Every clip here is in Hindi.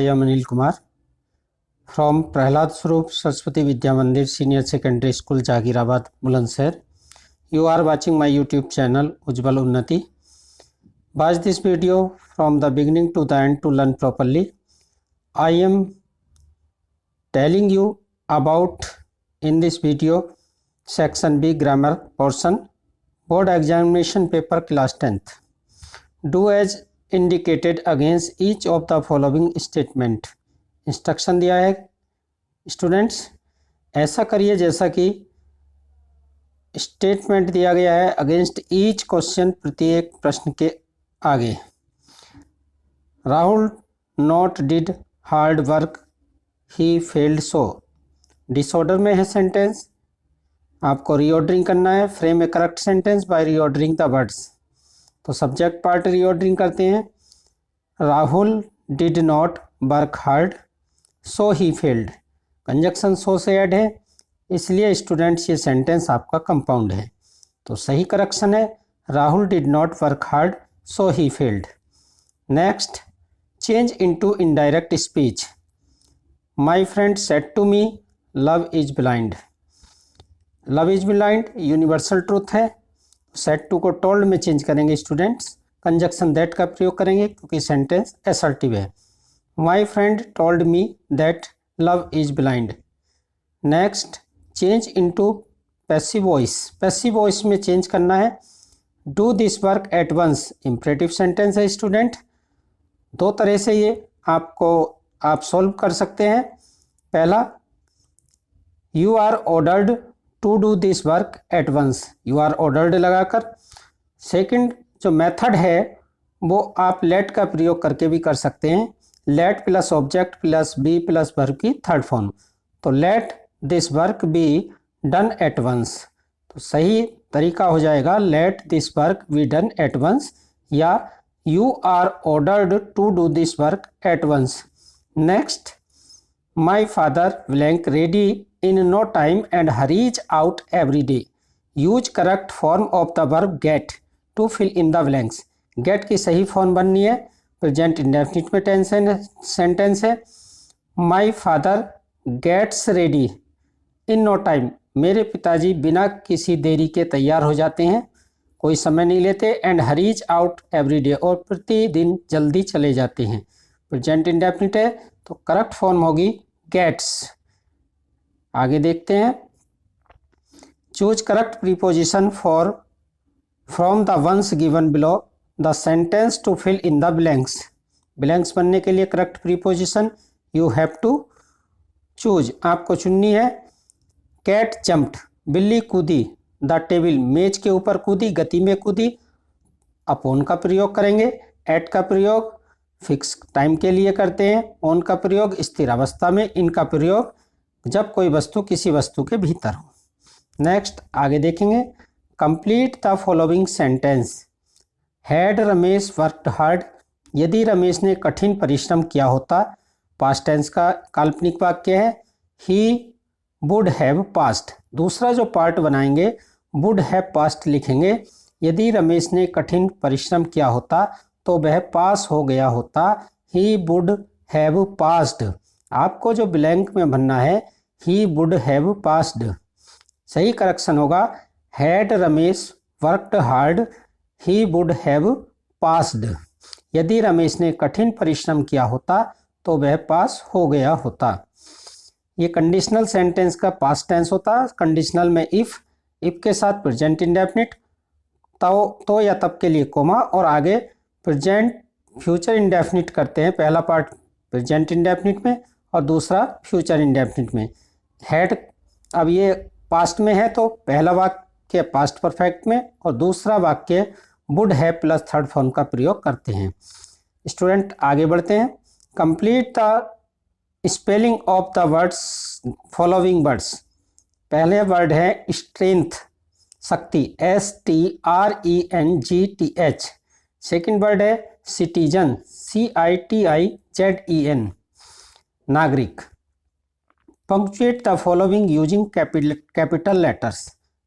am Anil Kumar from Prahlad Swarup Saraswati Vidya Mandir Senior Secondary School, Jagirabad, Bulandshahr. You are watching my YouTube channel Ujjwal Unnati. Watch this video from the beginning to the end to learn properly. I am telling you about in this video section B grammar portion, board examination paper class 10th. Do as indicated against each of the following statement. Instruction दिया है स्टूडेंट्स, ऐसा करिए जैसा कि स्टेटमेंट दिया गया है अगेंस्ट ईच क्वेश्चन, प्रत्येक प्रश्न के आगे. Rahul not did hard work, he failed so. Disorder में है सेंटेंस, आपको रीऑर्डरिंग करना है. Frame a correct sentence by reordering the words. तो सब्जेक्ट पार्ट रीऑर्डरिंग करते हैं. Rahul did not work hard so he failed. Conjunction so से ऐड है, इसलिए स्टूडेंट्स ये सेंटेंस आपका कंपाउंड है. तो सही करेक्शन है Rahul did not work hard so he failed. Next, change into indirect speech. My friend said to me love is blind. Love is blind universal truth है. सेड टू को टोल्ड में चेंज करेंगे स्टूडेंट्स, कंजक्शन दैट का प्रयोग करेंगे क्योंकि सेंटेंस असर्टिव है. My friend told me that love is blind. Next, change into passive voice. Passive voice में चेंज करना है. Do this work at once imperative sentence है स्टूडेंट. दो तरह से ये आप सॉल्व कर सकते हैं. पहला, you are ordered to do this work at once, you are ordered लगाकर. सेकंड जो मेथड है वो आप लेट का प्रयोग करके भी कर सकते हैं. Let plus object plus be plus verb की थर्ड फॉर्म. तो let this work be done at once. तो सही तरीका हो जाएगा let this work be done at once या you are ordered to do this work at once. Next, my father blank ready in no time and hurries out every day. Use correct form of the verb get to fill in the blanks. get की सही फॉर्म बननी है. प्रेजेंट इंडेफिनिट में सेंटेंस है. My father gets ready in no time. मेरे पिताजी बिना किसी देरी के तैयार हो जाते हैं, कोई समय नहीं लेते. And hurries out every day, और प्रतिदिन जल्दी चले जाते हैं. प्रेजेंट इंडेफिनिट है तो करेक्ट फॉर्म होगी गेट्स. आगे देखते हैं. Choose correct preposition for from the ones given below the sentence to fill in the blanks. Blanks बनने के लिए correct preposition you have to choose, आपको चुननी है. कैट जंप्ड, बिल्ली कूदी. द टेबल, मेज के ऊपर कूदी, गति में कूदी. अपॉन का प्रयोग करेंगे. एट का प्रयोग फिक्स टाइम के लिए करते हैं. ऑन का प्रयोग स्थिरावस्था में. इनका प्रयोग जब कोई वस्तु किसी वस्तु के भीतर हो. नेक्स्ट आगे देखेंगे. Complete the following sentence. Had Ramesh worked hard. यदि रमेश ने कठिन परिश्रम किया होता. पास्ट टेंस का काल्पनिक वाक्य है. He would have past. दूसरा जो पार्ट बनाएंगे वुड हैव पास्ट लिखेंगे. यदि रमेश ने कठिन परिश्रम किया होता तो वह पास हो गया होता. He would have passed. आपको जो ब्लैंक में भरना है ही वुड हैव पास्ड. सही करेक्शन होगा had Ramesh worked hard he would have passed. यदि रमेश ने कठिन परिश्रम किया होता तो वह पास हो गया होता. ये कंडीशनल सेंटेंस का पास्ट टेंस होता. कंडीशनल में इफ के साथ प्रेजेंट इंडेफिनिट, तो या तब के लिए कोमा, और आगे प्रेजेंट फ्यूचर इंडेफिनिट करते हैं. पहला पार्ट प्रेजेंट इंडेफिनिट में और दूसरा फ्यूचर इंडेफिनिट में. हैड अब ये पास्ट में है तो पहला वाक्य पास्ट परफेक्ट में और दूसरा वाक्य would have plus third form का प्रयोग करते हैं. स्टूडेंट आगे बढ़ते हैं. Complete the spelling of the words following words. पहले वर्ड है स्ट्रेंथ, शक्ति, STRENGTH. सेकेंड वर्ड है सिटीजन, CITIZEN, नागरिक. Punctuate the following using capital letters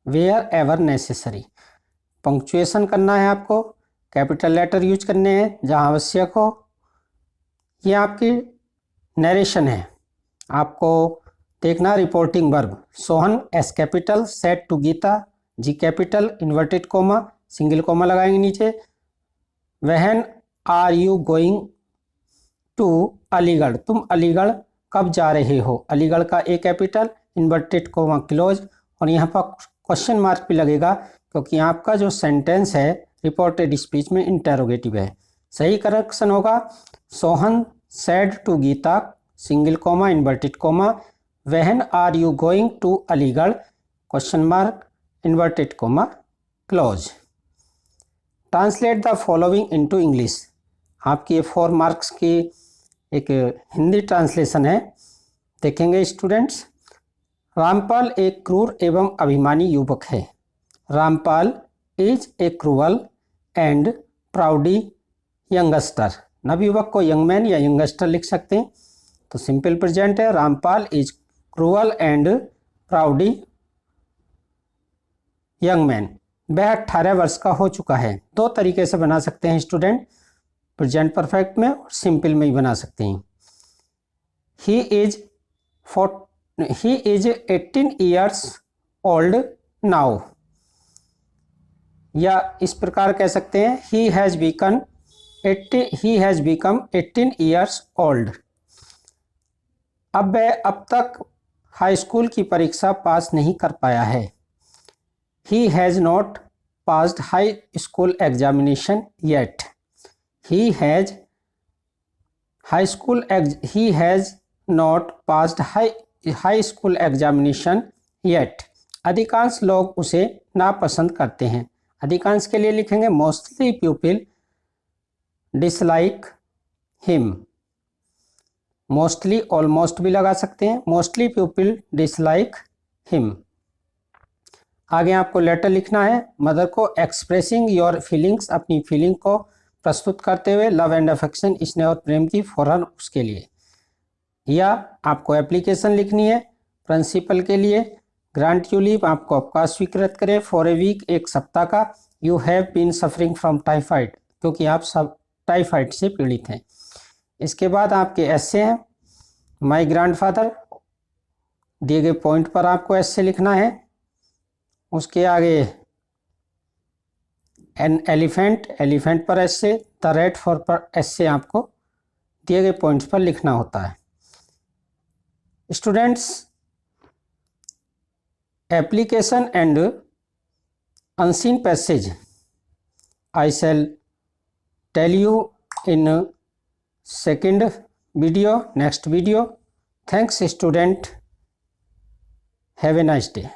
wherever necessary. Punctuation करना है आपको, कैपिटल लेटर यूज करने हैं जहां आवश्यक हो. ये आपकी नरेशन है, आपको देखना reporting verb. Sohan S capital said to Geeta, G capital inverted comma single comma लगाएंगे नीचे। When are you going to Aligarh, तुम अलीगढ़ कब जा रहे हो, अलीगढ़ का A capital inverted comma close, और यहाँ पर क्वेश्चन मार्क भी लगेगा क्योंकि आपका जो सेंटेंस है रिपोर्टेड स्पीच में इंटेरोगेटिव है। सही करेक्शन होगा Sohan said to Gita single comma inverted comma when are you going to Aligarh question mark inverted comma close. Translate the following into English, आपकी ये 4 मार्क्स की एक हिंदी ट्रांसलेशन है, देखेंगे स्टूडेंट्स। रामपाल एक क्रूर एवं अभिमानी युवक है। Rampal is a cruel and प्राउडी youngster, नवयुवक को यंग मैन या यंगस्टर लिख सकते हैं, तो सिंपल प्रेजेंट है। Rampal is cruel and प्राउडी young man, वह 18 वर्ष का हो चुका है। 2 तरीके से बना सकते हैं स्टूडेंट, प्रेजेंट परफेक्ट में और सिंपल में ही बना सकते हैं। He is 18 years old now, या इस प्रकार कह सकते हैं he has become 18 years old. अब वह अब तक हाई स्कूल की परीक्षा पास नहीं कर पाया है। He has not passed high school examination yet. He has not passed high school examination yet. अधिकांश लोग उसे नापसंद करते हैं। अधिकांश के लिए लिखेंगे mostly people dislike him, mostly almost भी लगा सकते हैं, मोस्टली पीपल डिसलाइक हिम। आगे आपको लेटर लिखना है मदर को, एक्सप्रेसिंग योर फीलिंग्स, अपनी फीलिंग को प्रस्तुत करते हुए, लव एंड अफेक्शन स्नेह और प्रेम की फौरन उसके लिए। या आपको एप्लीकेशन लिखनी है प्रिंसिपल के लिए, ग्रांट यू लीव, आपको अवकाश स्वीकृत करें फॉर ए वीक, एक सप्ताह का। You have been suffering from typhoid, क्योंकि आप सब टाइफाइड से पीड़ित हैं। इसके बाद आपके एस्से हैं माय ग्रैंडफादर, दिए गए पॉइंट पर आपको एस्से लिखना है। उसके आगे एन एलिफेंट पर एस्से, द रेड फॉर पर एस्से आपको दिए गए पॉइंट्स पर लिखना होता है। Students, application and unseen passage I shall tell you in next video. Thanks student, have a nice day.